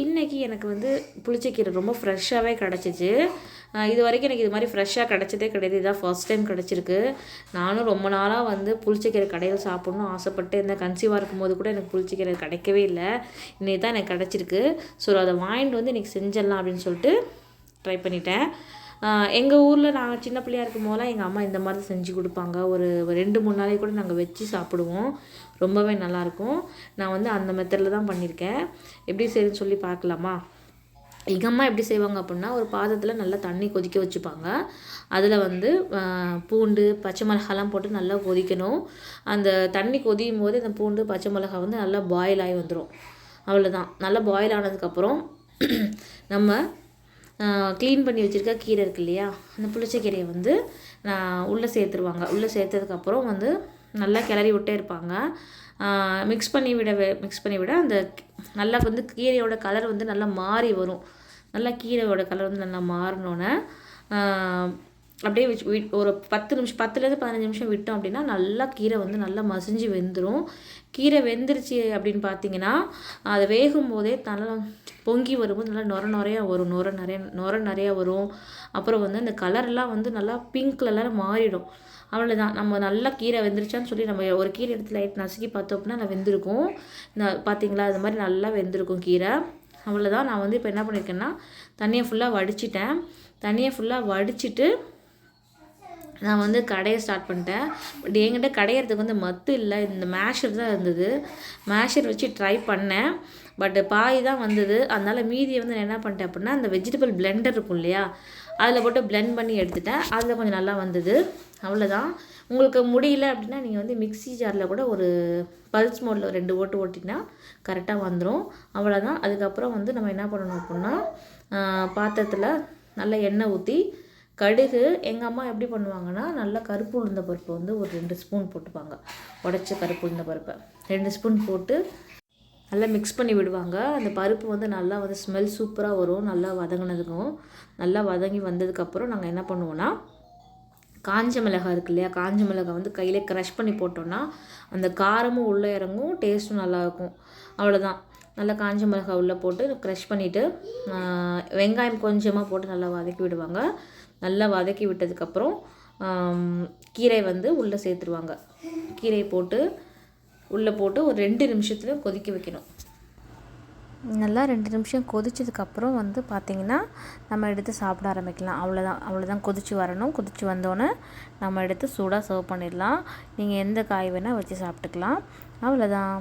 இன்றைக்கி எனக்கு வந்து புளிச்சக்கீரை ரொம்ப ஃப்ரெஷ்ஷாகவே கிடச்சிச்சு. இது வரைக்கும் எனக்கு இது மாதிரி ஃப்ரெஷ்ஷாக கிடச்சதே கிடையாது. இதுதான் ஃபர்ஸ்ட் டைம் கிடச்சிருக்கு. நானும் ரொம்ப நாளாக வந்து புளிச்சக்கீரை கடையில் சாப்பிட்ணுன்னு ஆசைப்பட்டு இந்த கன்சீவாக இருக்கும்போது கூட எனக்கு புளிச்சக்கீரை கிடைக்கவே இல்லை. இன்றைக்கி தான் எனக்கு கிடச்சிருக்கு. ஸோ அதை வாங்கிட்டு வந்து இன்றைக்கி செஞ்சிடலாம் அப்படின்னு சொல்லிட்டு ட்ரை பண்ணிட்டேன். எங்கள் ஊரில் நான் சின்ன பிள்ளையாக இருக்கும் போதெல்லாம் எங்கள் அம்மா இந்த மாதிரி செஞ்சு கொடுப்பாங்க. ஒரு 2-3 நாளைக்கு கூட நாங்கள் வச்சு சாப்பிடுவோம். ரொம்பவே நல்லாயிருக்கும். நான் வந்து அந்த மெத்தடில் தான் பண்ணியிருக்கேன். எப்படி செய்யுதுன்னு சொல்லி பார்க்கலாமா? எங்கள் அம்மா எப்படி செய்வாங்க அப்படின்னா, ஒரு பாத்திரத்தில் நல்லா தண்ணி கொதிக்க வச்சுப்பாங்க. அதில் வந்து பூண்டு, பச்சை மிளகாலாம் போட்டு நல்லா கொதிக்கணும். அந்த தண்ணி கொதிக்கும் போது இந்த பூண்டு, பச்சை மிளகாய் வந்து நல்லா பாயில் ஆகி வந்துடும். அவ்வளோதான். நல்லா பாயில் ஆனதுக்கப்புறம் நம்ம க்ளீன் பண்ணி வச்சுருக்க கீரை இருக்கு இல்லையா, அந்த புளிச்சக்கீரையை வந்து உள்ளே சேர்த்துருவாங்க. உள்ளே சேர்த்ததுக்கப்புறம் வந்து நல்லா கிளறி விட்டே இருப்பாங்க. மிக்ஸ் பண்ணி விட அந்த நல்லா வந்து கீரையோட கலர் வந்து நல்லா மாறி வரும். நல்லா கீரையோட கலர் வந்து நல்லா மாறினோன்னே அப்படியே ஒரு 10-15 நிமிஷம் விட்டோம் அப்படின்னா நல்லா கீரை வந்து நல்லா மசிஞ்சு வெந்துடும். கீரை வெந்துருச்சு அப்படின்னு பார்த்தீங்கன்னா, அதை வேகும் போதே நல்லா பொங்கி வரும்போது நல்லா நுர நிறையா வரும். அப்புறம் வந்து அந்த கலர்லாம் வந்து நல்லா பிங்க் கலரில் மாறிடும். அவ்வளோதான். நம்ம நல்லா கீரை வெந்துருச்சான்னு சொல்லி நம்ம ஒரு கீரை எடுத்து லைட் நசுக்கி பார்த்தோம் அப்படின்னா நல்லா வெந்திருக்கும். பார்த்தீங்களா, அது மாதிரி நல்லா வெந்திருக்கும் கீரை. அவ்வளோதான். நான் வந்து இப்போ என்ன பண்ணியிருக்கேன்னா, தண்ணியை ஃபுல்லாக வடிச்சிட்டேன். தண்ணியை ஃபுல்லாக வடிச்சிட்டு நான் வந்து கடையை ஸ்டார்ட் பண்ணிட்டேன். பட் என்கிட்ட கடையிறதுக்கு வந்து மத்து இல்லை, இந்த மேஷர் தான் இருந்தது. மேஷர் வச்சு ட்ரை பண்ணேன். பட் பாய் தான் வந்தது. அதனால் மீதியை வந்து நான் என்ன பண்ணிட்டேன் அப்படின்னா, அந்த வெஜிடபிள் பிளெண்டர் இருக்கும் இல்லையா, அதில் போட்டு பிளெண்ட் பண்ணி எடுத்துட்டேன். அதில் கொஞ்சம் நல்லா வந்தது. அவ்வளோதான். உங்களுக்கு முடியல அப்படின்னா நீங்கள் வந்து மிக்ஸி ஜாரில் கூட ஒரு பல்ஸ் மோடில் 2 ஓட்டு ஓட்டிங்கன்னா கரெக்டாக வந்துடும். அவ்வளோதான். அதுக்கப்புறம் வந்து நம்ம என்ன பண்ணணும் அப்படின்னா, பாத்திரத்தில் நல்லா எண்ணெய் ஊற்றி கடுகு, எங்கள் அம்மா எப்படி பண்ணுவாங்கன்னா, நல்லா கருப்பு உளுந்த பருப்பு வந்து ஒரு 2 ஸ்பூன் போட்டுப்பாங்க. உடச்ச கருப்பு உளுந்த பருப்பை 2 ஸ்பூன் போட்டு நல்லா மிக்ஸ் பண்ணி விடுவாங்க. அந்த பருப்பு வந்து நல்லா வந்து ஸ்மெல் சூப்பராக வரும். நல்லா வதங்கினதுக்கும் நல்லா வதங்கி வந்ததுக்கப்புறம் நாங்கள் என்ன பண்ணுவோன்னா, காஞ்ச மிளகாய் இருக்கு இல்லையா, காஞ்ச மிளகாய் வந்து கையிலே க்ரஷ் பண்ணி போட்டோன்னா அந்த காரமும் உள்ளே இறங்கும், டேஸ்ட்டும் நல்லாயிருக்கும். அவ்வளோதான். நல்லா காஞ்ச மிளகாய் உள்ளே போட்டு க்ரஷ் பண்ணிவிட்டு வெங்காயம் கொஞ்சமாக போட்டு நல்லா வதக்கி விடுவாங்க. நல்லா வதக்கி விட்டதுக்கப்புறம் கீரை வந்து உள்ளே சேர்த்துருவாங்க. கீரையை போட்டு உள்ளே போட்டு ஒரு 2 நிமிஷத்தில் கொதிக்க வைக்கணும். நல்லா 2 நிமிஷம் கொதிச்சதுக்கப்புறம் வந்து பார்த்திங்கன்னா நம்ம எடுத்து சாப்பிட ஆரம்பிக்கலாம். அவ்வளோதான் கொதித்து வரணும். கொதித்து வந்தோடனே நம்ம எடுத்து சூடாக சர்வ் பண்ணிடலாம். நீங்கள் எந்த காய் வேணால் வச்சு சாப்பிட்டுக்கலாம். அவ்வளோதான்.